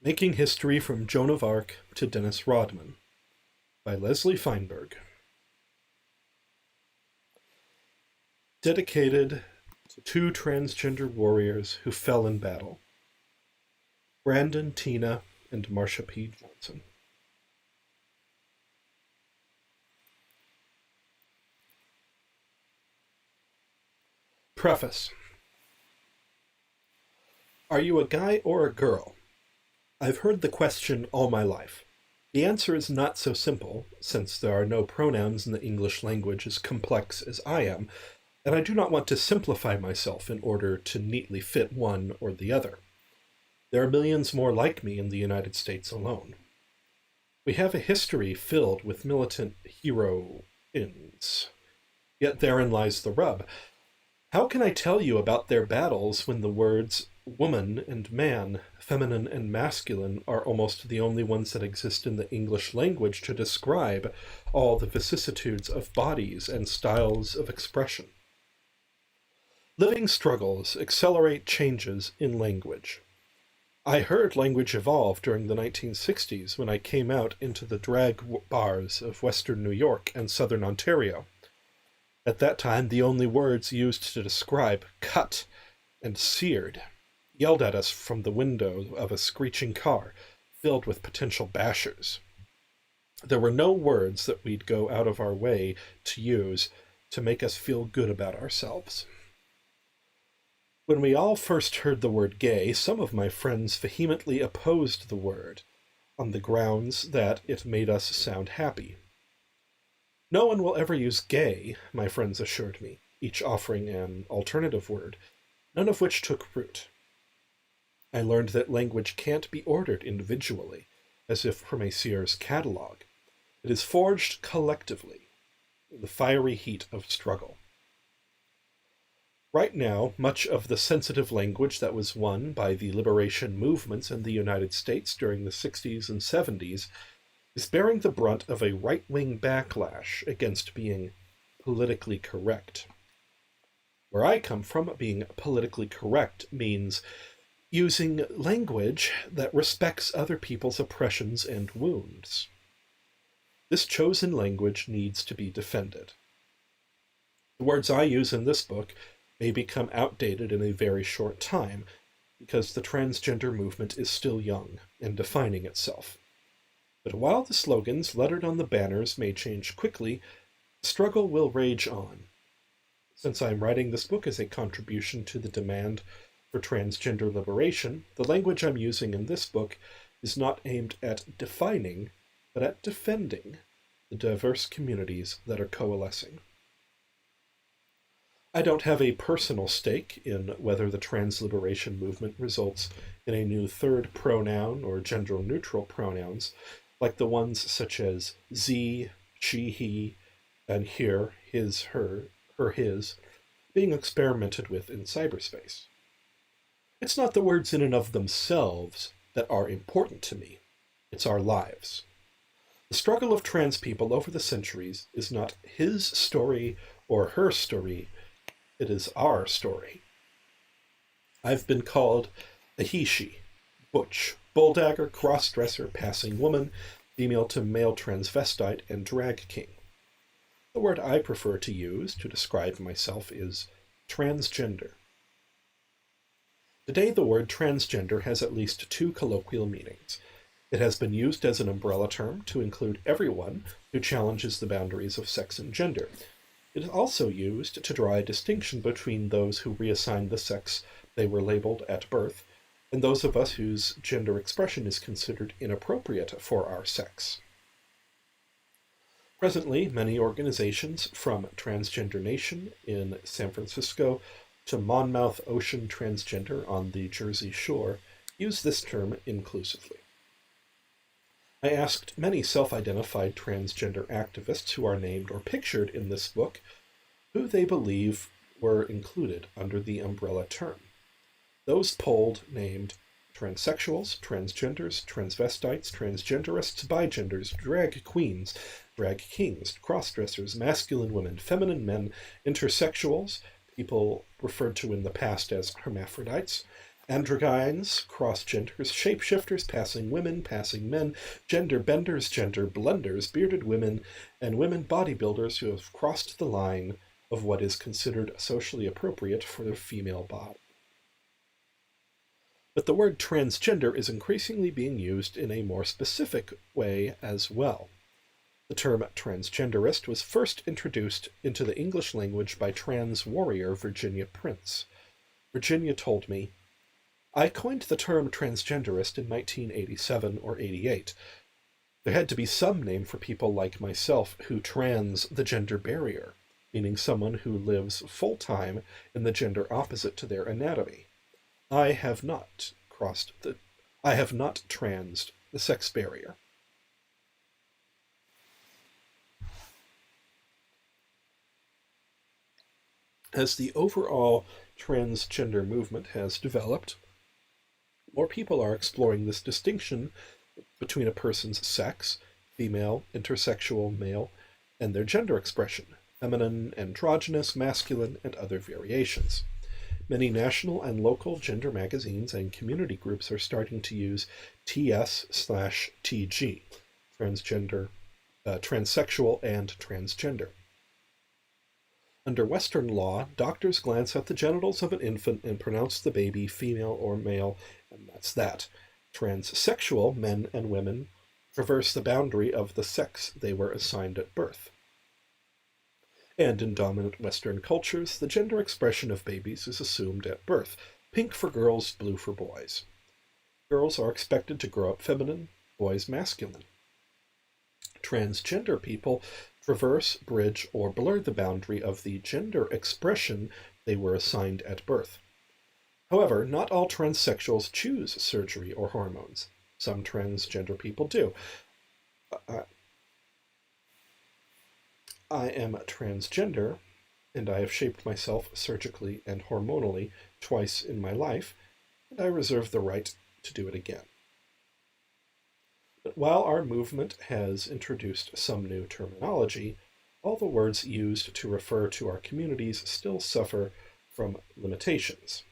Making History from Joan of Arc to Dennis Rodman by Leslie Feinberg. Dedicated to two transgender warriors who fell in battle, Brandon Teena and Marsha P. Johnson. Preface. Are you a guy or a girl? I've heard the question all my life. The answer is not so simple, since there are no pronouns in the English language as complex as I am, and I do not want to simplify myself in order to neatly fit one or the other. There are millions more like me in the United States alone. We have a history filled with militant heroines. Yet therein lies the rub. How can I tell you about their battles when the words woman and man, feminine and masculine are almost the only ones that exist in the English language to describe all the vicissitudes of bodies and styles of expression? Living struggles accelerate changes in language. I heard language evolve during the 1960s when I came out into the drag bars of Western New York and Southern Ontario. At that time, the only words used to describe cut and seared yelled at us from the window of a screeching car filled with potential bashers. There were no words that we'd go out of our way to use to make us feel good about ourselves. When we all first heard the word gay, some of my friends vehemently opposed the word on the grounds that it made us sound happy. No one will ever use gay, my friends assured me, each offering an alternative word, none of which took root. I learned that language can't be ordered individually, as if from a Sears catalog. It is forged collectively, in the fiery heat of struggle. Right now, much of the sensitive language that was won by the liberation movements in the United States during the 60s and 70s is bearing the brunt of a right-wing backlash against being politically correct. Where I come from, being politically correct means using language that respects other people's oppressions and wounds. This chosen language needs to be defended. The words I use in this book may become outdated in a very short time, because the transgender movement is still young and defining itself. But while the slogans lettered on the banners may change quickly, the struggle will rage on. Since I am writing this book as a contribution to the demand for transgender liberation, the language I'm using in this book is not aimed at defining, but at defending the diverse communities that are coalescing. I don't have a personal stake in whether the trans liberation movement results in a new third pronoun or gender-neutral pronouns, like the ones such as Z, she, he, and here, his, her, his, being experimented with in cyberspace. It's not the words in and of themselves that are important to me. It's our lives. The struggle of trans people over the centuries is not his story or her story. It is our story. I've been called a he-she, butch, bulldagger, cross-dresser, passing woman, female to male transvestite, and drag king. The word I prefer to use to describe myself is transgender. Today, the word transgender has at least two colloquial meanings. It has been used as an umbrella term to include everyone who challenges the boundaries of sex and gender. It is also used to draw a distinction between those who reassign the sex they were labeled at birth and those of us whose gender expression is considered inappropriate for our sex. Presently, many organizations, from Transgender Nation in San Francisco to Monmouth Ocean Transgender on the Jersey Shore, use this term inclusively. I asked many self-identified transgender activists who are named or pictured in this book who they believe were included under the umbrella term. Those polled named transsexuals, transgenders, transvestites, transgenderists, bigenders, drag queens, drag kings, crossdressers, masculine women, feminine men, intersexuals, people referred to in the past as hermaphrodites, Androgynes, cross-genders, shapeshifters, passing women, passing men, gender benders, gender blenders, bearded women, and women bodybuilders who have crossed the line of what is considered socially appropriate for the female body. But the word transgender is increasingly being used in a more specific way as well. The term transgenderist was first introduced into the English language by trans warrior Virginia Prince. Virginia told me, "I coined the term transgenderist in 1987 or 88. There had to be some name for people like myself who trans the gender barrier, meaning someone who lives full-time in the gender opposite to their anatomy. I have not transed the sex barrier." As the overall transgender movement has developed, more people are exploring this distinction between a person's sex, female, intersexual, male, and their gender expression, feminine, androgynous, masculine, and other variations. Many national and local gender magazines and community groups are starting to use TS/TG, transsexual and transgender. Under Western law, doctors glance at the genitals of an infant and pronounce the baby female or male, and that's that. Transsexual men and women traverse the boundary of the sex they were assigned at birth. And in dominant Western cultures, the gender expression of babies is assumed at birth: pink for girls, blue for boys. Girls are expected to grow up feminine, boys masculine. Transgender people traverse, bridge, or blur the boundary of the gender expression they were assigned at birth. However, not all transsexuals choose surgery or hormones. Some transgender people do. I am transgender, and I have shaped myself surgically and hormonally twice in my life, and I reserve the right to do it again. But while our movement has introduced some new terminology, all the words used to refer to our communities still suffer from limitations.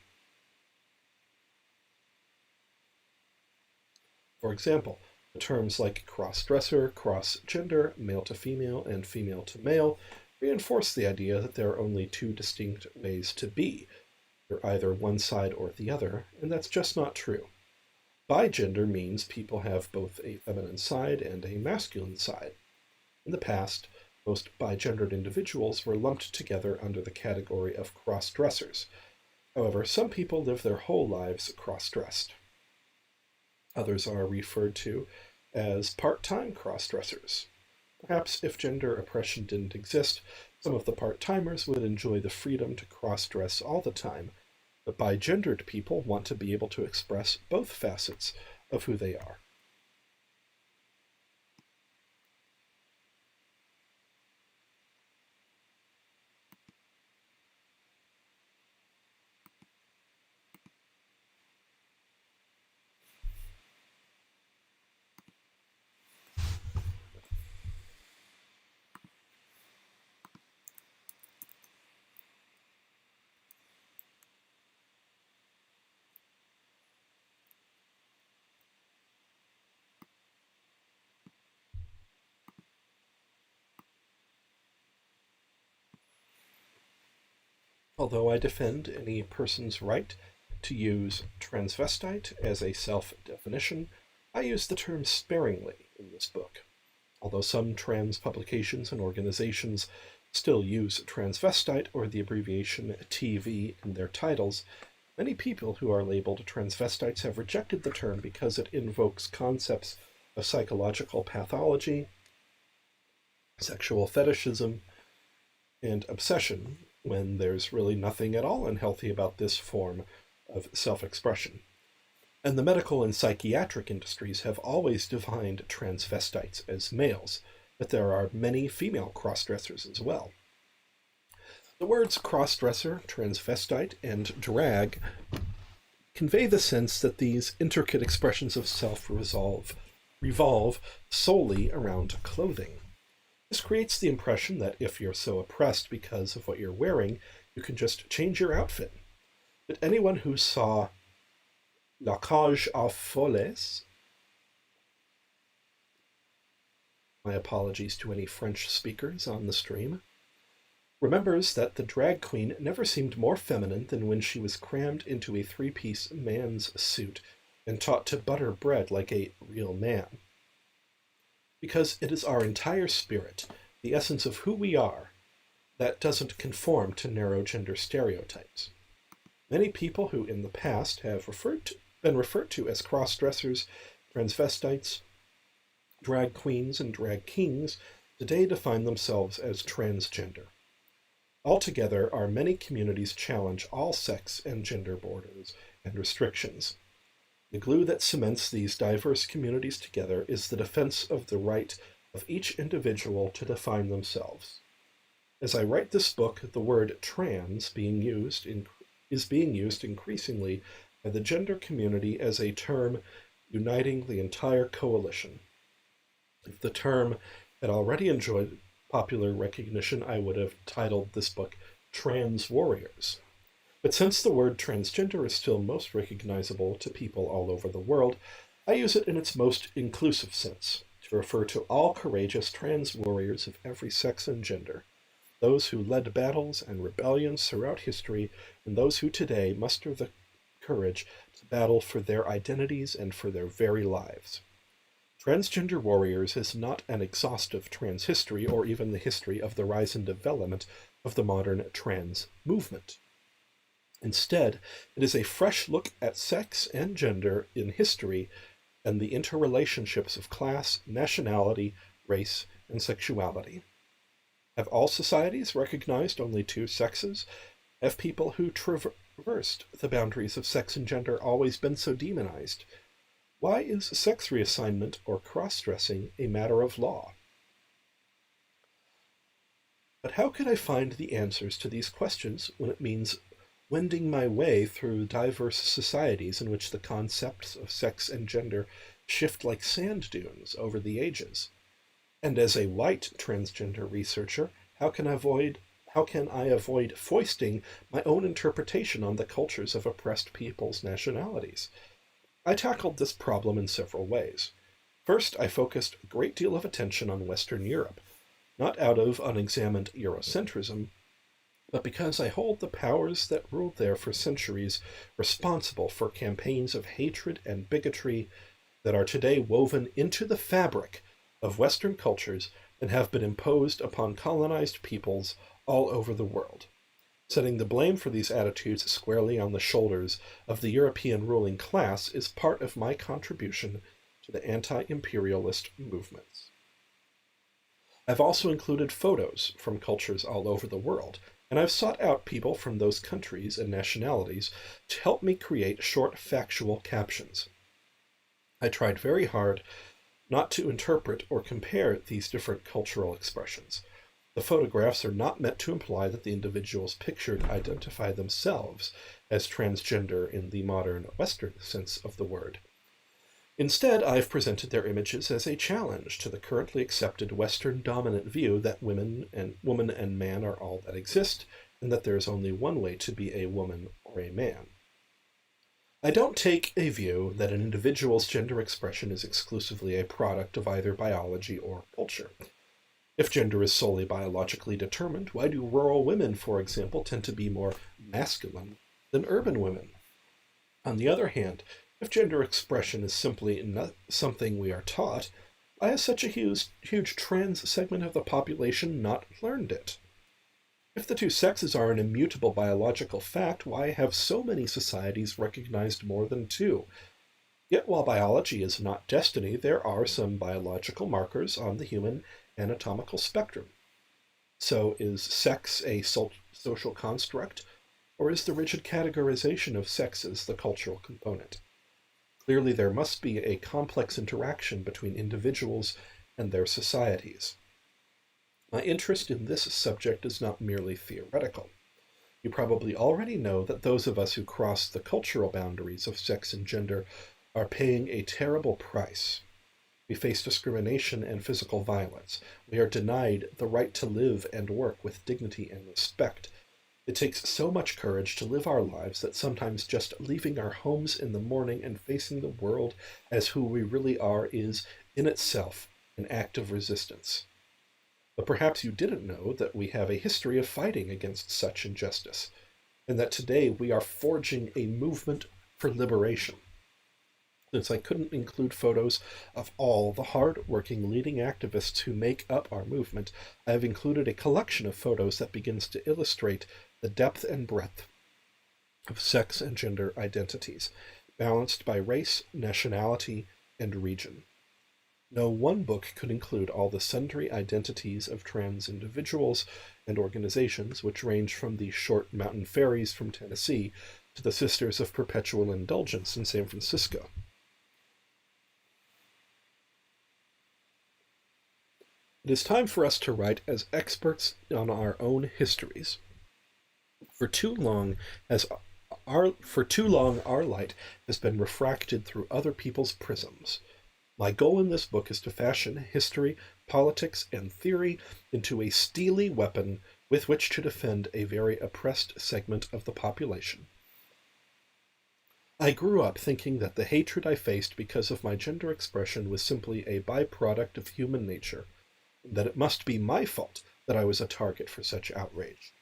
For example, the terms like cross-dresser, cross-gender, male to female, and female to male reinforce the idea that there are only two distinct ways to be. You're either one side or the other, and that's just not true. Bigender means people have both a feminine side and a masculine side. In the past, most bigendered individuals were lumped together under the category of cross-dressers. However, some people live their whole lives cross-dressed. Others are referred to as part-time cross-dressers. Perhaps if gender oppression didn't exist, some of the part-timers would enjoy the freedom to cross-dress all the time, but bigendered people want to be able to express both facets of who they are. Although I defend any person's right to use transvestite as a self-definition, I use the term sparingly in this book. Although some trans publications and organizations still use transvestite or the abbreviation TV in their titles, many people who are labeled transvestites have rejected the term because it invokes concepts of psychological pathology, sexual fetishism, and obsession, when there's really nothing at all unhealthy about this form of self-expression. And the medical and psychiatric industries have always defined transvestites as males, but there are many female cross-dressers as well. The words cross-dresser, transvestite, and drag convey the sense that these intricate expressions of self revolve solely around clothing. This creates the impression that if you're so oppressed because of what you're wearing, you can just change your outfit. But anyone who saw La Cage aux Folles, my apologies to any French speakers on the stream, remembers that the drag queen never seemed more feminine than when she was crammed into a three-piece man's suit and taught to butter bread like a real man. Because it is our entire spirit, the essence of who we are, that doesn't conform to narrow gender stereotypes. Many people who in the past have been referred to as cross-dressers, transvestites, drag queens, and drag kings today define themselves as transgender. Altogether, our many communities challenge all sex and gender borders and restrictions. The glue that cements these diverse communities together is the defense of the right of each individual to define themselves. As I write this book, the word trans is being used increasingly by the gender community as a term uniting the entire coalition. If the term had already enjoyed popular recognition, I would have titled this book Trans Warriors. But since the word transgender is still most recognizable to people all over the world, I use it in its most inclusive sense, to refer to all courageous trans warriors of every sex and gender, those who led battles and rebellions throughout history, and those who today muster the courage to battle for their identities and for their very lives. Transgender Warriors is not an exhaustive trans history or even the history of the rise and development of the modern trans movement. Instead, it is a fresh look at sex and gender in history and the interrelationships of class, nationality, race, and sexuality. Have all societies recognized only two sexes? Have people who traversed the boundaries of sex and gender always been so demonized? Why is sex reassignment or cross-dressing a matter of law? But how could I find the answers to these questions when it means wending my way through diverse societies in which the concepts of sex and gender shift like sand dunes over the ages? And as a white transgender researcher, how can I avoid foisting my own interpretation on the cultures of oppressed peoples' nationalities? I tackled this problem in several ways. First, I focused a great deal of attention on Western Europe, not out of unexamined Eurocentrism, but because I hold the powers that ruled there for centuries responsible for campaigns of hatred and bigotry that are today woven into the fabric of Western cultures and have been imposed upon colonized peoples all over the world. Setting the blame for these attitudes squarely on the shoulders of the European ruling class is part of my contribution to the anti-imperialist movements. I've also included photos from cultures all over the world, and I've sought out people from those countries and nationalities to help me create short factual captions. I tried very hard not to interpret or compare these different cultural expressions. The photographs are not meant to imply that the individuals pictured identify themselves as transgender in the modern Western sense of the word. Instead, I've presented their images as a challenge to the currently accepted Western dominant view that woman and man are all that exist, and that there is only one way to be a woman or a man. I don't take a view that an individual's gender expression is exclusively a product of either biology or culture. If gender is solely biologically determined, why do rural women, for example, tend to be more masculine than urban women? On the other hand, if gender expression is simply not something we are taught, why has such a huge trans segment of the population not learned it? If the two sexes are an immutable biological fact, why have so many societies recognized more than two? Yet while biology is not destiny, there are some biological markers on the human anatomical spectrum. So is sex a social construct, or is the rigid categorization of sexes the cultural component? Clearly, there must be a complex interaction between individuals and their societies. My interest in this subject is not merely theoretical. You probably already know that those of us who cross the cultural boundaries of sex and gender are paying a terrible price. We face discrimination and physical violence. We are denied the right to live and work with dignity and respect. It takes so much courage to live our lives that sometimes just leaving our homes in the morning and facing the world as who we really are is, in itself, an act of resistance. But perhaps you didn't know that we have a history of fighting against such injustice, and that today we are forging a movement for liberation. Since I couldn't include photos of all the hard-working leading activists who make up our movement, I have included a collection of photos that begins to illustrate the depth and breadth of sex and gender identities, balanced by race, nationality, and region. No one book could include all the sundry identities of trans individuals and organizations, which range from the Short Mountain Fairies from Tennessee to the Sisters of Perpetual Indulgence in San Francisco. It is time for us to write as experts on our own histories. For too long our light has been refracted through other people's prisms. My goal in this book is to fashion history, politics, and theory into a steely weapon with which to defend a very oppressed segment of the population. I grew up thinking that the hatred I faced because of my gender expression was simply a byproduct of human nature, and that it must be my fault that I was a target for such outrage.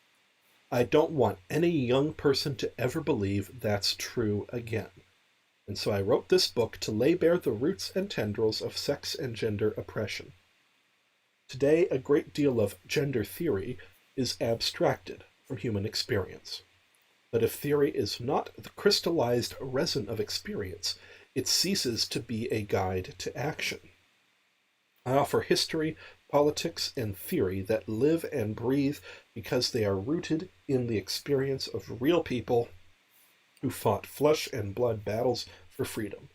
I don't want any young person to ever believe that's true again. And so I wrote this book to lay bare the roots and tendrils of sex and gender oppression. Today, a great deal of gender theory is abstracted from human experience. But if theory is not the crystallized resin of experience, it ceases to be a guide to action. I offer history, politics, and theory that live and breathe because they are rooted in the experience of real people who fought flesh and blood battles for freedom.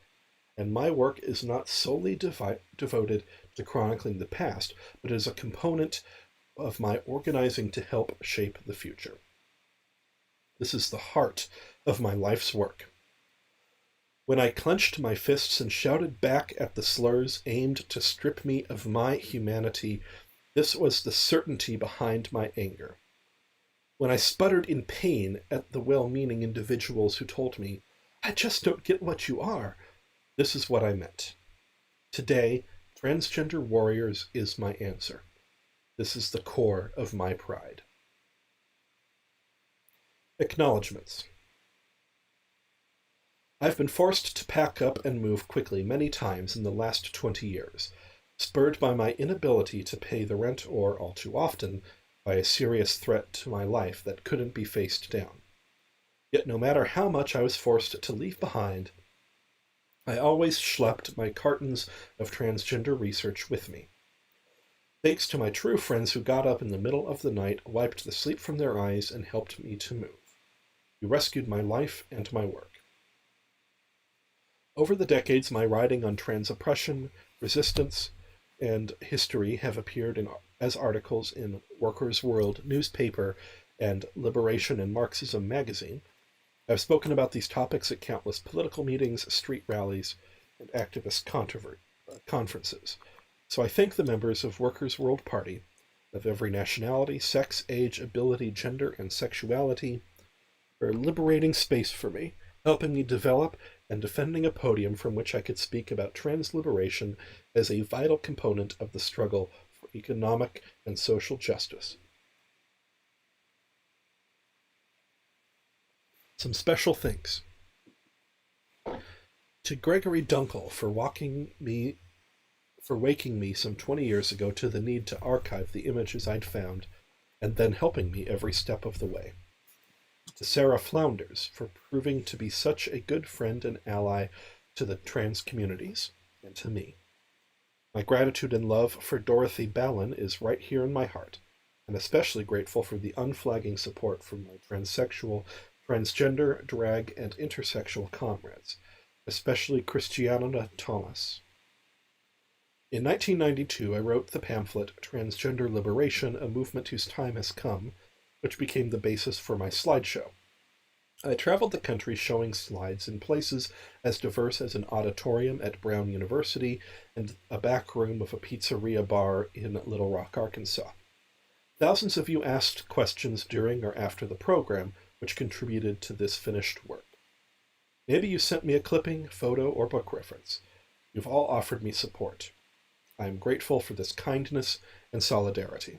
And my work is not solely devoted to chronicling the past, but is a component of my organizing to help shape the future. This is the heart of my life's work. When I clenched my fists and shouted back at the slurs aimed to strip me of my humanity, this was the certainty behind my anger. When I sputtered in pain at the well-meaning individuals who told me, "I just don't get what you are," this is what I meant. Today, transgender warriors is my answer. This is the core of my pride. Acknowledgements. I've been forced to pack up and move quickly many times in the last 20 years, spurred by my inability to pay the rent or, all too often, by a serious threat to my life that couldn't be faced down. Yet no matter how much I was forced to leave behind, I always schlepped my cartons of transgender research with me. Thanks to my true friends who got up in the middle of the night, wiped the sleep from their eyes, and helped me to move. You rescued my life and my work. Over the decades, my writing on trans oppression, resistance, and history have appeared as articles in Workers' World newspaper and Liberation and Marxism magazine. I've spoken about these topics at countless political meetings, street rallies, and activist conferences. So I thank the members of Workers' World Party, of every nationality, sex, age, ability, gender, and sexuality, for liberating space for me, helping me develop and defending a podium from which I could speak about trans liberation as a vital component of the struggle for economic and social justice. Some special thanks to Gregory Dunkel for waking me some 20 years ago to the need to archive the images I'd found and then helping me every step of the way. To Sarah Flounders for proving to be such a good friend and ally to the trans communities and to me. My gratitude and love for Dorothy Ballin is right here in my heart, and especially grateful for the unflagging support from my transsexual, transgender, drag, and intersexual comrades, especially Christiana Thomas. In 1992, I wrote the pamphlet Transgender Liberation, A Movement Whose Time Has Come, which became the basis for my slideshow. I traveled the country showing slides in places as diverse as an auditorium at Brown University and a back room of a pizzeria bar in Little Rock, Arkansas. Thousands of you asked questions during or after the program, which contributed to this finished work. Maybe you sent me a clipping, photo, or book reference. You've all offered me support. I am grateful for this kindness and solidarity.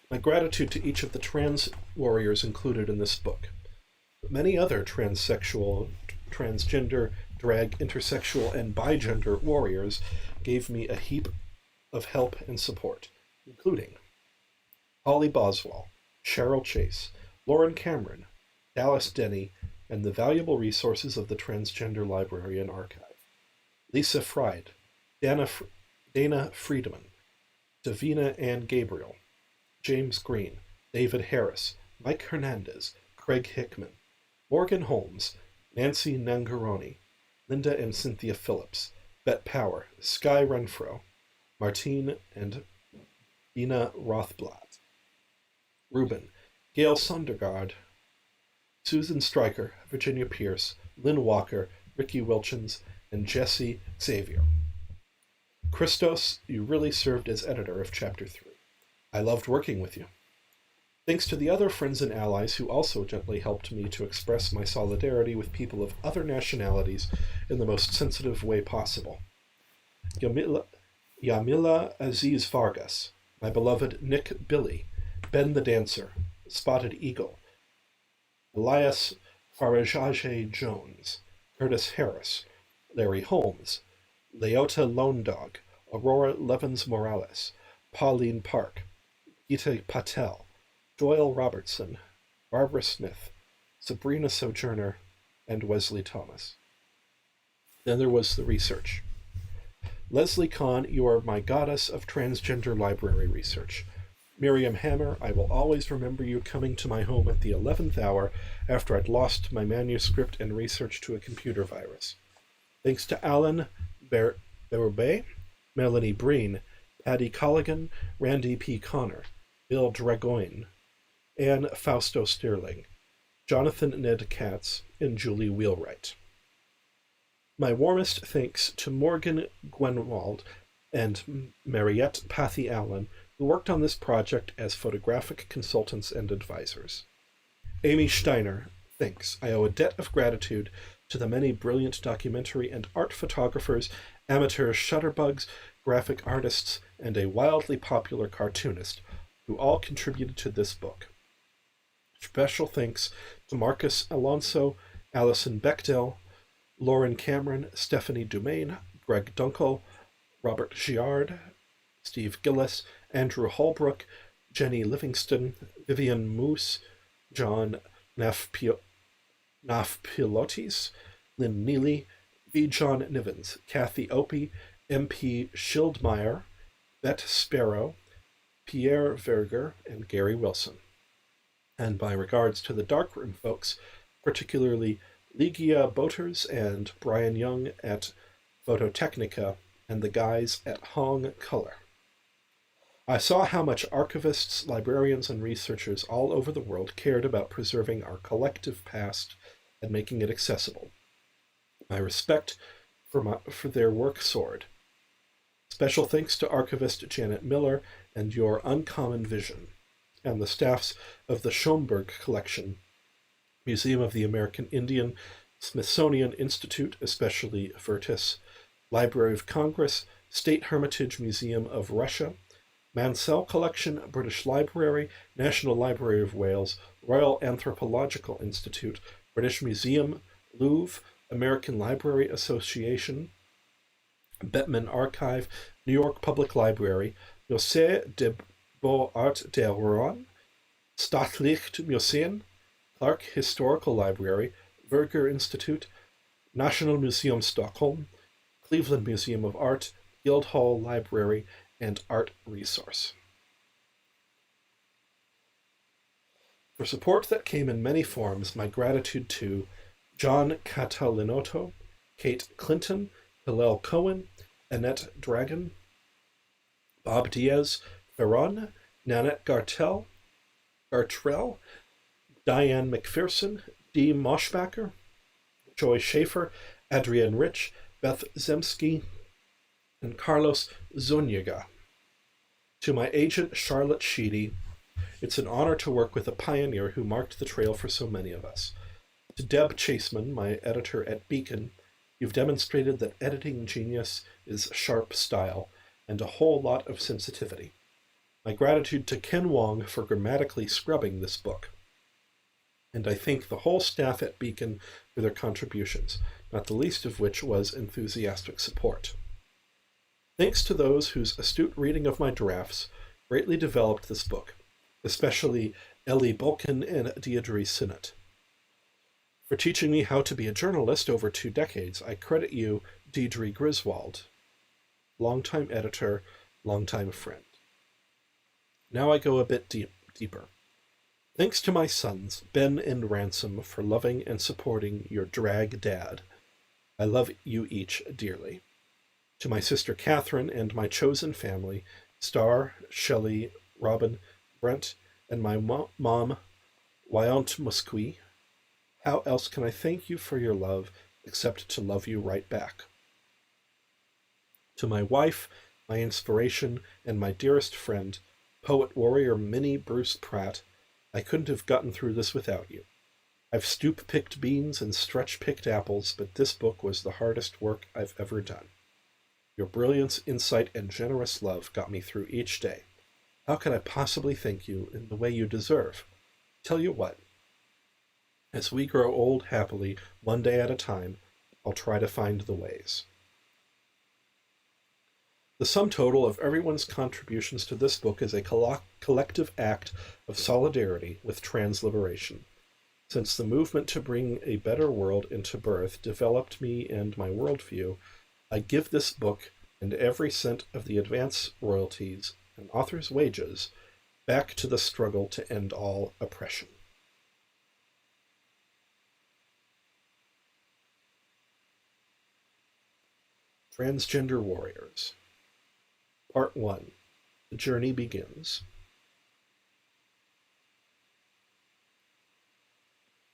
My gratitude to each of the trans warriors included in this book, but many other transsexual, transgender, drag, intersexual, and bigender warriors gave me a heap of help and support, including Holly Boswell, Cheryl Chase, Lauren Cameron, Dallas Denny, and the valuable resources of the Transgender Library and Archive. Lisa Fried, Dana Friedman, Davina Ann Gabriel, James Green, David Harris, Mike Hernandez, Craig Hickman, Morgan Holmes, Nancy Nangaroni, Linda and Cynthia Phillips, Bet Power, Sky Renfro, Martine and Dina Rothblatt, Ruben, Gail Sondergaard, Susan Stryker, Virginia Pierce, Lynn Walker, Ricky Wilchins, and Jesse Xavier. Christos, you really served as editor of Chapter 3. I loved working with you. Thanks to the other friends and allies who also gently helped me to express my solidarity with people of other nationalities in the most sensitive way possible. Yamila Aziz Vargas, my beloved Nick Billy, Ben the Dancer, Spotted Eagle, Elias Farajaje Jones, Curtis Harris, Larry Holmes, Leota Lone Dog, Aurora Levins Morales, Pauline Park, Gita Patel, Doyle Robertson, Barbara Smith, Sabrina Sojourner, and Wesley Thomas. Then there was the research. Leslie Kahn, you are my goddess of transgender library research. Miriam Hammer, I will always remember you coming to my home at the 11th hour after I'd lost my manuscript and research to a computer virus. Thanks to Alan Berube, Melanie Breen, Patty Colligan, Randy P. Connor, Bill Dragoin, Anne Fausto Stirling, Jonathan Ned Katz, and Julie Wheelwright. My warmest thanks to Morgan Gwenwald and Mariette Pathy Allen, who worked on this project as photographic consultants and advisors. Amy Steiner, thanks. I owe a debt of gratitude to the many brilliant documentary and art photographers, amateur shutterbugs, graphic artists, and a wildly popular cartoonist, who all contributed to this book. Special thanks to Marcus Alonso, Alison Bechdel, Lauren Cameron, Stephanie Dumaine, Greg Dunkel, Robert Giard, Steve Gillis, Andrew Holbrook, Jenny Livingston, Vivian Moose, John Nafpilotis, Lynn Neely, V. John Nivens, Kathy Opie, M.P. Schildmeyer, Bette Sparrow, Pierre Verger, and Gary Wilson. And my regards to the Darkroom folks, particularly Ligia Boters and Brian Young at Phototechnica, and the guys at Hong Color. I saw how much archivists, librarians, and researchers all over the world cared about preserving our collective past and making it accessible. My respect for their work soared. Special thanks to archivist Janet Miller and your uncommon vision, and the staffs of the Schomburg Collection, Museum of the American Indian, Smithsonian Institute, especially Vertis, Library of Congress, State Hermitage Museum of Russia, Mansell Collection, British Library, National Library of Wales, Royal Anthropological Institute, British Museum, Louvre, American Library Association, Bettman Archive, New York Public Library, Musée des Beaux-Arts de Rouen, Stadtlicht Museum, Clark Historical Library, Verger Institute, National Museum Stockholm, Cleveland Museum of Art, Guildhall Library, and Art Resource. For support that came in many forms, my gratitude to John Catalinotto, Kate Clinton, Hillel Cohen, Annette Dragon, Bob Diaz, Ferron, Nanette Gartrell, Diane McPherson, Dee Moschbacher, Joy Schaefer, Adrienne Rich, Beth Zemsky, and Carlos Zuniga. To my agent, Charlotte Sheedy, it's an honor to work with a pioneer who marked the trail for so many of us. To Deb Chaseman, my editor at Beacon, you've demonstrated that editing genius is sharp style and a whole lot of sensitivity. My gratitude to Ken Wong for grammatically scrubbing this book. And I thank the whole staff at Beacon for their contributions, not the least of which was enthusiastic support. Thanks to those whose astute reading of my drafts greatly developed this book, especially Ellie Bulkin and Deirdre Sinnott. For teaching me how to be a journalist over 2 decades, I credit you, Deirdre Griswold, longtime editor, longtime friend. Now I go a bit deeper. Thanks to my sons, Ben and Ransom, for loving and supporting your drag dad. I love you each dearly. To my sister Catherine and my chosen family, Star, Shelley, Robin, Brent, and my mom, Wyant Musqui, how else can I thank you for your love except to love you right back? To my wife, my inspiration, and my dearest friend, poet warrior Minnie Bruce Pratt, I couldn't have gotten through this without you. I've stoop-picked beans and stretch-picked apples, but this book was the hardest work I've ever done. Your brilliance, insight, and generous love got me through each day. How can I possibly thank you in the way you deserve? Tell you what, as we grow old happily, one day at a time, I'll try to find the ways. The sum total of everyone's contributions to this book is a collective act of solidarity with trans liberation. Since the movement to bring a better world into birth developed me and my worldview, I give this book and every cent of the advance royalties and author's wages back to the struggle to end all oppression. Transgender Warriors. Part 1. The Journey Begins.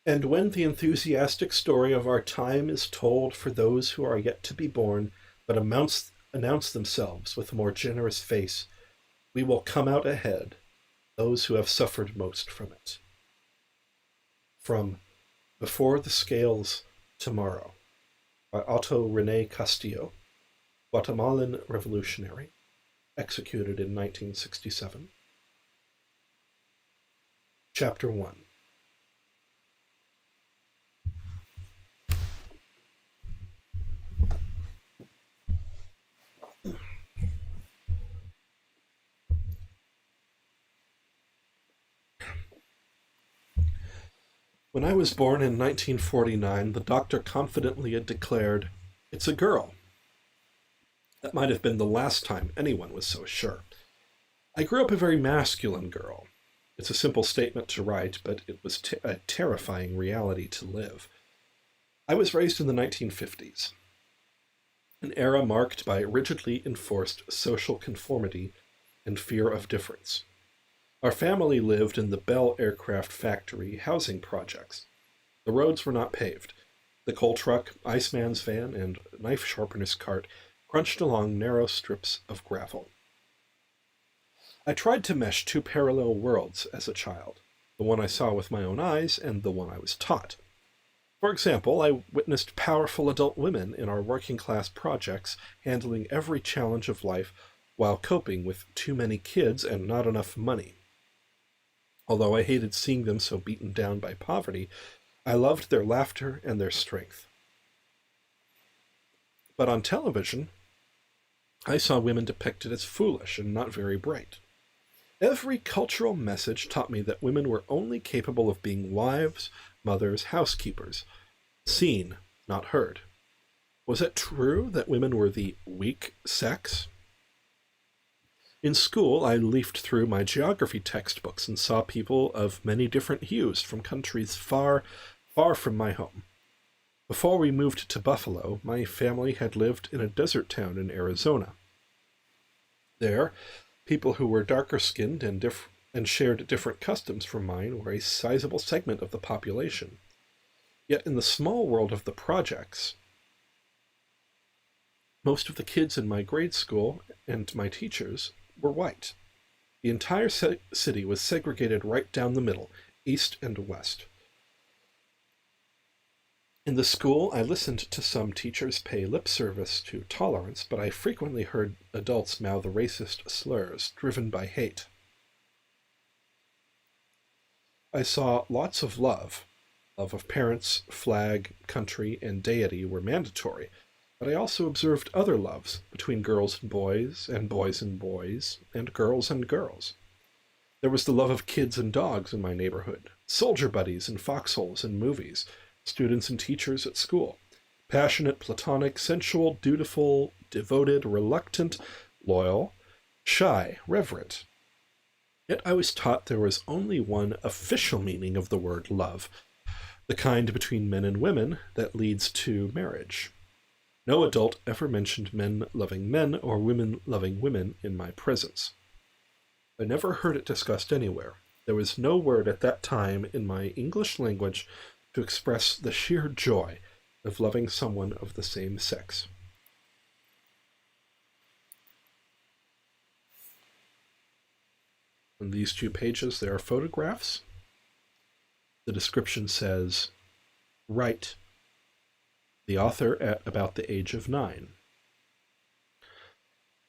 And when the enthusiastic story of our time is told for those who are yet to be born, but announce themselves with a more generous face, we will come out ahead, those who have suffered most from it. From Before the Scales Tomorrow by Otto Rene Castillo, Guatemalan revolutionary, executed in 1967. Chapter 1. When I was born in 1949, the doctor confidently had declared, "It's a girl." That might have been the last time anyone was so sure. I grew up a very masculine girl. It's a simple statement to write, but it was a terrifying reality to live. I was raised in the 1950s, an era marked by rigidly enforced social conformity and fear of difference. Our family lived in the Bell Aircraft Factory housing projects. The roads were not paved. The coal truck, iceman's van, and knife sharpener's cart crunched along narrow strips of gravel. I tried to mesh 2 parallel worlds as a child, the one I saw with my own eyes and the one I was taught. For example, I witnessed powerful adult women in our working-class projects handling every challenge of life while coping with too many kids and not enough money. Although I hated seeing them so beaten down by poverty, I loved their laughter and their strength. But on television, I saw women depicted as foolish and not very bright. Every cultural message taught me that women were only capable of being wives, mothers, housekeepers, seen, not heard. Was it true that women were the weak sex? In school, I leafed through my geography textbooks and saw people of many different hues from countries far, far from my home. Before we moved to Buffalo, my family had lived in a desert town in Arizona. There, people who were darker-skinned and shared different customs from mine were a sizable segment of the population. Yet in the small world of the projects, most of the kids in my grade school and my teachers were white. The entire city was segregated right down the middle, east and west. In the school, I listened to some teachers pay lip service to tolerance, but I frequently heard adults mouth racist slurs driven by hate. I saw lots of love. Love of parents, flag, country, and deity were mandatory, but I also observed other loves between girls and boys, and boys and boys, and girls and girls. There was the love of kids and dogs in my neighborhood, soldier buddies in foxholes and movies, students and teachers at school. Passionate, platonic, sensual, dutiful, devoted, reluctant, loyal, shy, reverent. Yet I was taught there was only one official meaning of the word love, the kind between men and women that leads to marriage. No adult ever mentioned men loving men or women loving women in my presence. I never heard it discussed anywhere. There was no word at that time in my English language to express the sheer joy of loving someone of the same sex. On these 2 pages, there are photographs. The description says, "Right. The author at about the age of 9.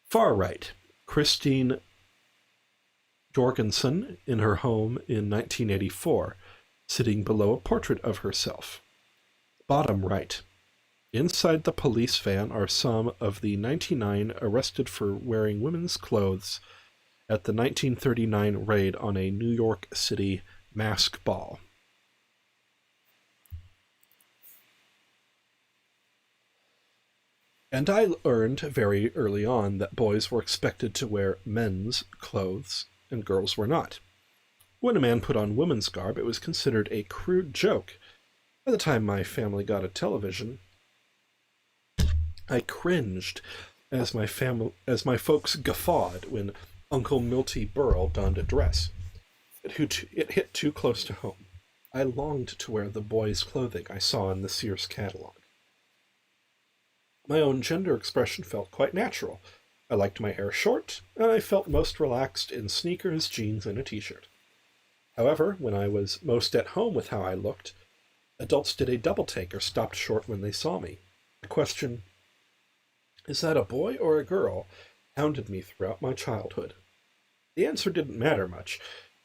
Far right. Christine Jorgensen in her home in 1984, sitting below a portrait of herself. Bottom right. Inside the police van are some of the 99 arrested for wearing women's clothes at the 1939 raid on a New York City mask ball." And I learned very early on that boys were expected to wear men's clothes and girls were not. When a man put on women's garb, it was considered a crude joke. By the time my family got a television, I cringed as my folks guffawed when Uncle Milty Berle donned a dress. It hit too close to home. I longed to wear the boys' clothing I saw in the Sears catalog. My own gender expression felt quite natural. I liked my hair short, and I felt most relaxed in sneakers, jeans, and a t-shirt. However, when I was most at home with how I looked, adults did a double take or stopped short when they saw me. The question, "Is that a boy or a girl?" hounded me throughout my childhood. The answer didn't matter much.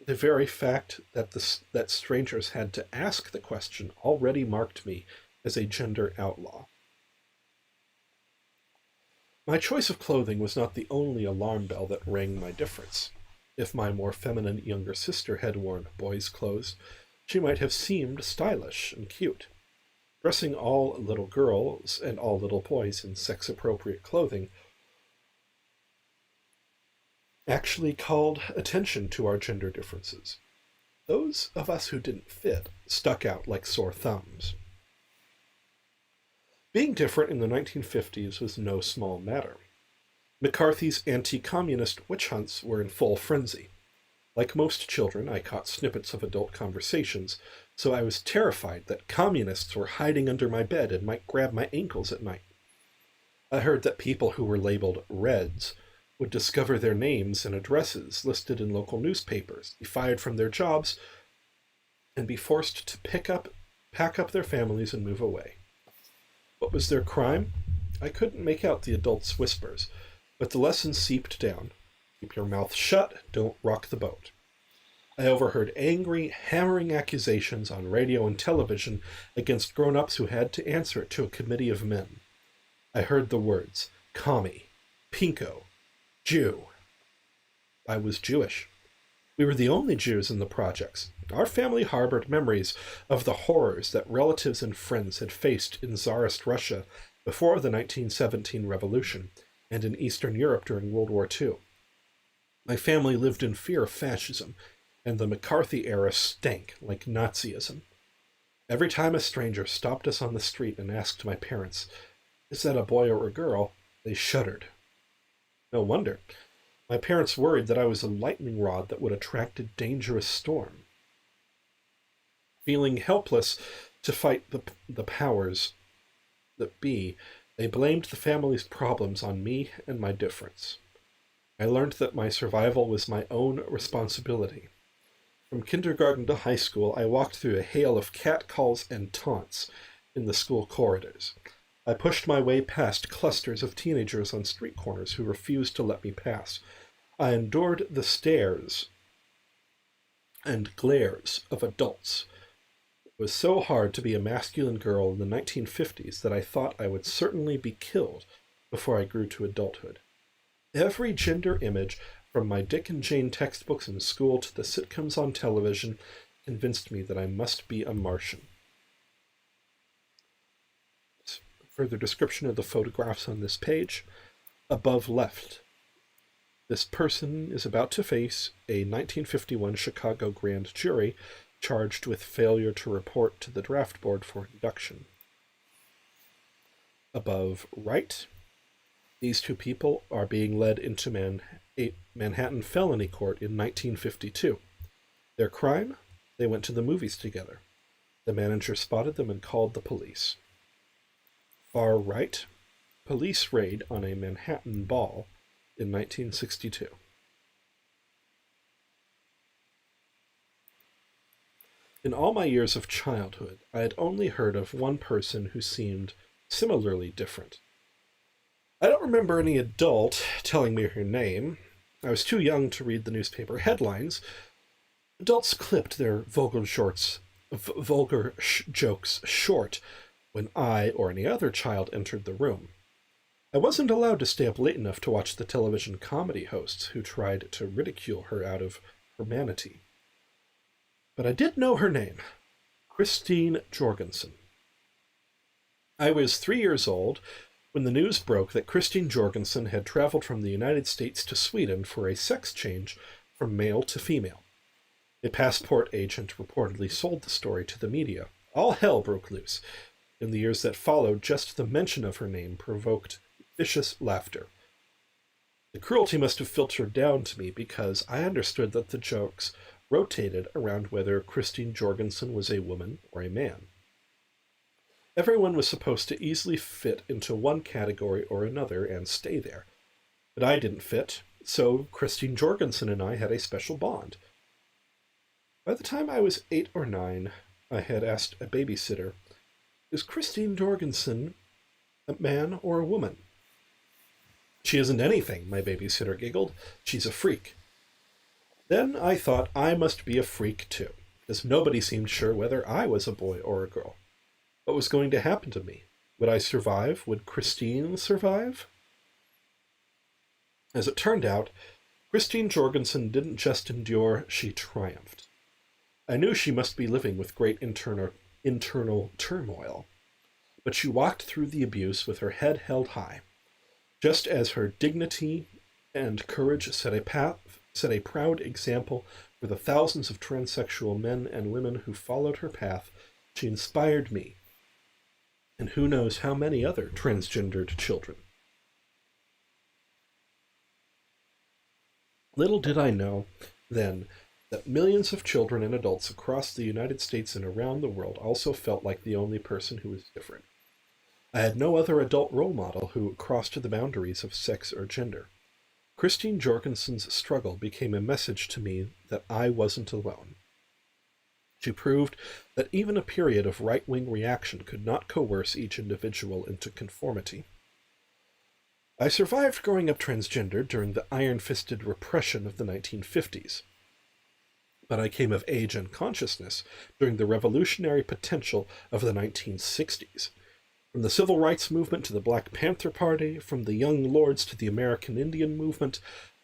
The very fact that strangers had to ask the question already marked me as a gender outlaw. My choice of clothing was not the only alarm bell that rang my difference. If my more feminine younger sister had worn boys' clothes, she might have seemed stylish and cute. Dressing all little girls and all little boys in sex-appropriate clothing actually called attention to our gender differences. Those of us who didn't fit stuck out like sore thumbs. Being different in the 1950s was no small matter. McCarthy's anti-communist witch hunts were in full frenzy. Like most children, I caught snippets of adult conversations, so I was terrified that communists were hiding under my bed and might grab my ankles at night. I heard that people who were labeled Reds would discover their names and addresses listed in local newspapers, be fired from their jobs, and be forced to pack up their families and move away. What was their crime? I couldn't make out the adults' whispers, but the lesson seeped down. Keep your mouth shut, don't rock the boat. I overheard angry, hammering accusations on radio and television against grown-ups who had to answer it to a committee of men. I heard the words, commie, pinko, Jew. I was Jewish. We were the only Jews in the projects. Our family harbored memories of the horrors that relatives and friends had faced in Tsarist Russia before the 1917 revolution and in Eastern Europe during World War II. My family lived in fear of fascism, and the McCarthy era stank like Nazism. Every time a stranger stopped us on the street and asked my parents, "Is that a boy or a girl?" they shuddered. No wonder. My parents worried that I was a lightning rod that would attract a dangerous storm. Feeling helpless to fight the powers that be, they blamed the family's problems on me and my difference. I learned that my survival was my own responsibility. From kindergarten to high school, I walked through a hail of catcalls and taunts in the school corridors. I pushed my way past clusters of teenagers on street corners who refused to let me pass. I endured the stares and glares of adults. It was so hard to be a masculine girl in the 1950s that I thought I would certainly be killed before I grew to adulthood. Every gender image, from my Dick and Jane textbooks in school to the sitcoms on television, convinced me that I must be a Martian. Further description of the photographs on this page. Above left, this person is about to face a 1951 Chicago grand jury charged with failure to report to the draft board for induction. Above right, these two people are being led into Manhattan felony court in 1952. Their crime? They went to the movies together. The manager spotted them and called the police. Far right, police raid on a Manhattan ball in 1962. In all my years of childhood, I had only heard of one person who seemed similarly different. I don't remember any adult telling me her name. I was too young to read the newspaper headlines. Adults clipped their vulgar jokes short when I or any other child entered the room. I wasn't allowed to stay up late enough to watch the television comedy hosts who tried to ridicule her out of humanity. But I did know her name, Christine Jorgensen. I was 3 years old when the news broke that Christine Jorgensen had traveled from the United States to Sweden for a sex change from male to female. A passport agent reportedly sold the story to the media. All hell broke loose. In the years that followed, just the mention of her name provoked vicious laughter. The cruelty must have filtered down to me because I understood that the jokes rotated around whether Christine Jorgensen was a woman or a man. Everyone was supposed to easily fit into one category or another and stay there. But I didn't fit, so Christine Jorgensen and I had a special bond. By the time I was 8 or 9, I had asked a babysitter, "Is Christine Jorgensen a man or a woman?" "She isn't anything," my babysitter giggled. "She's a freak." Then I thought I must be a freak too, because nobody seemed sure whether I was a boy or a girl. What was going to happen to me? Would I survive? Would Christine survive? As it turned out, Christine Jorgensen didn't just endure, she triumphed. I knew she must be living with great internal turmoil, but she walked through the abuse with her head held high. Just as her dignity and courage set a proud example for the thousands of transsexual men and women who followed her path, she inspired me, and who knows how many other transgendered children. Little did I know then that millions of children and adults across the United States and around the world also felt like the only person who was different. I had no other adult role model who crossed the boundaries of sex or gender. Christine Jorgensen's struggle became a message to me that I wasn't alone. She proved that even a period of right-wing reaction could not coerce each individual into conformity. I survived growing up transgender during the iron-fisted repression of the 1950s. But I came of age and consciousness during the revolutionary potential of the 1960s. From the Civil Rights Movement to the Black Panther Party, from the Young Lords to the American Indian Movement,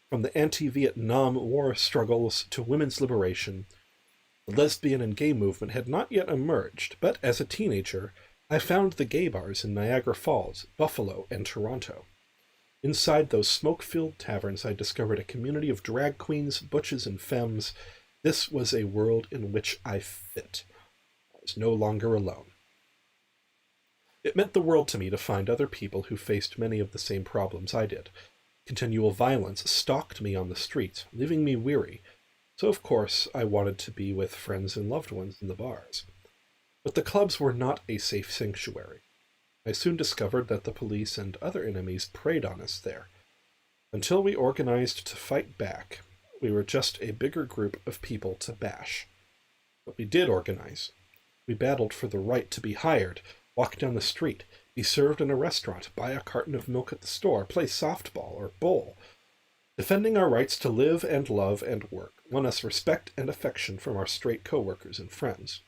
from the anti-Vietnam War struggles to women's liberation, the lesbian and gay movement had not yet emerged, but as a teenager, I found the gay bars in Niagara Falls, Buffalo, and Toronto. Inside those smoke-filled taverns, I discovered a community of drag queens, butches, and femmes. This was a world in which I fit. I was no longer alone. It meant the world to me to find other people who faced many of the same problems I did. Continual violence stalked me on the streets, leaving me weary, so of course I wanted to be with friends and loved ones in the bars. But the clubs were not a safe sanctuary. I soon discovered that the police and other enemies preyed on us there. Until we organized to fight back, we were just a bigger group of people to bash. But we did organize. We battled for the right to be hired, walk down the street, be served in a restaurant, buy a carton of milk at the store, play softball or bowl. Defending our rights to live and love and work won us respect and affection from our straight coworkers and friends.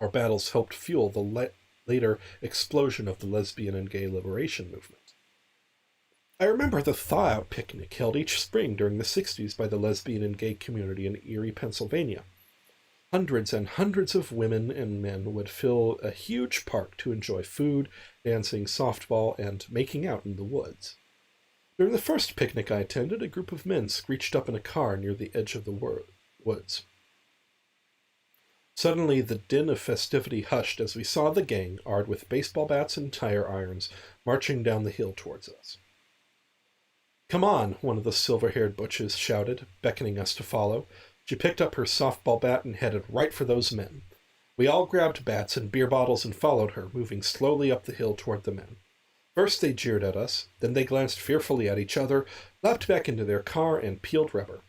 Our battles helped fuel the later explosion of the lesbian and gay liberation movement. I remember the Thaw-Out picnic held each spring during the 60s by the lesbian and gay community in Erie, Pennsylvania. Hundreds and hundreds of women and men would fill a huge park to enjoy food, dancing, softball, and making out in the woods. During the first picnic I attended, a group of men screeched up in a car near the edge of the woods. Suddenly, the din of festivity hushed as we saw the gang, armed with baseball bats and tire irons, marching down the hill towards us. "Come on," one of the silver-haired butches shouted, beckoning us to follow. She picked up her softball bat and headed right for those men. We all grabbed bats and beer bottles and followed her, moving slowly up the hill toward the men. First they jeered at us, then they glanced fearfully at each other, leapt back into their car, and peeled rubber.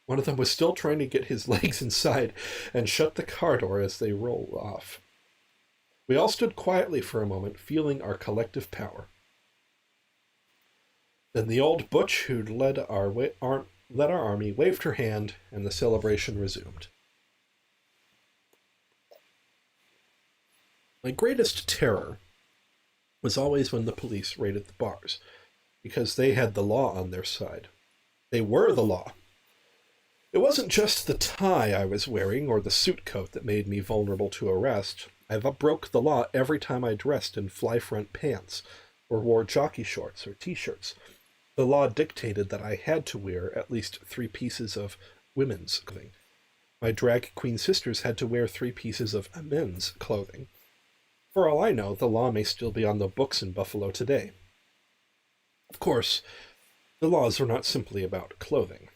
One of them was still trying to get his legs inside and shut the car door as they rolled off. We all stood quietly for a moment, feeling our collective power. Then the old butch who'd led our army waved her hand, and the celebration resumed. My greatest terror was always when the police raided the bars, because they had the law on their side. They were the law. It wasn't just the tie I was wearing or the suit coat that made me vulnerable to arrest. I broke the law every time I dressed in fly-front pants or wore jockey shorts or t-shirts. The law dictated that I had to wear at least 3 pieces of women's clothing. My drag queen sisters had to wear 3 pieces of men's clothing. For all I know, the law may still be on the books in Buffalo today. Of course, the laws were not simply about clothing.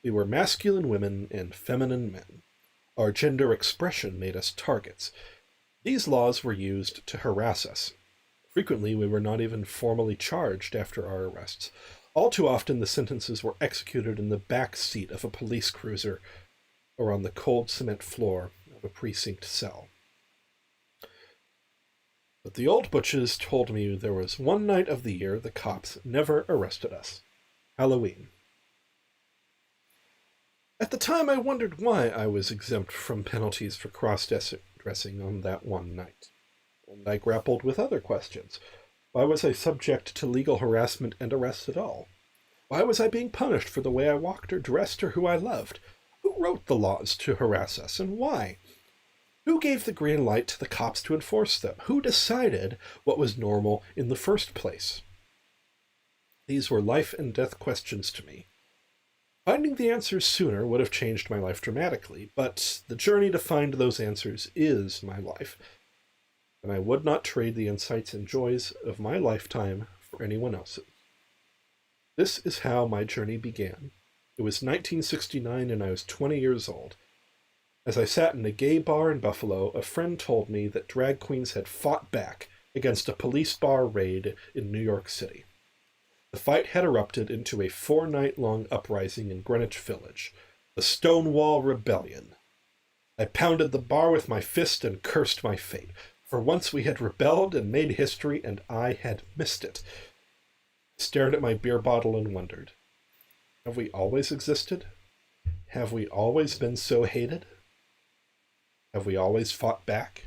We were masculine women and feminine men. Our gender expression made us targets. These laws were used to harass us. Frequently, we were not even formally charged after our arrests. All too often, the sentences were executed in the back seat of a police cruiser or on the cold cement floor of a precinct cell. But the old butches told me there was one night of the year the cops never arrested us: Halloween. At the time, I wondered why I was exempt from penalties for cross-dressing on that one night. And I grappled with other questions. Why was I subject to legal harassment and arrest at all? Why was I being punished for the way I walked or dressed or who I loved? Who wrote the laws to harass us, and why? Who gave the green light to the cops to enforce them? Who decided what was normal in the first place? These were life-and-death questions to me. Finding the answers sooner would have changed my life dramatically, but the journey to find those answers is my life, and I would not trade the insights and joys of my lifetime for anyone else's. This is how my journey began. It was 1969, and I was 20 years old. As I sat in a gay bar in Buffalo, a friend told me that drag queens had fought back against a police bar raid in New York City. The fight had erupted into a 4-night-long uprising in Greenwich Village, the Stonewall Rebellion. I pounded the bar with my fist and cursed my fate. For once we had rebelled and made history, and I had missed it. I stared at my beer bottle and wondered, have we always existed? Have we always been so hated? Have we always fought back?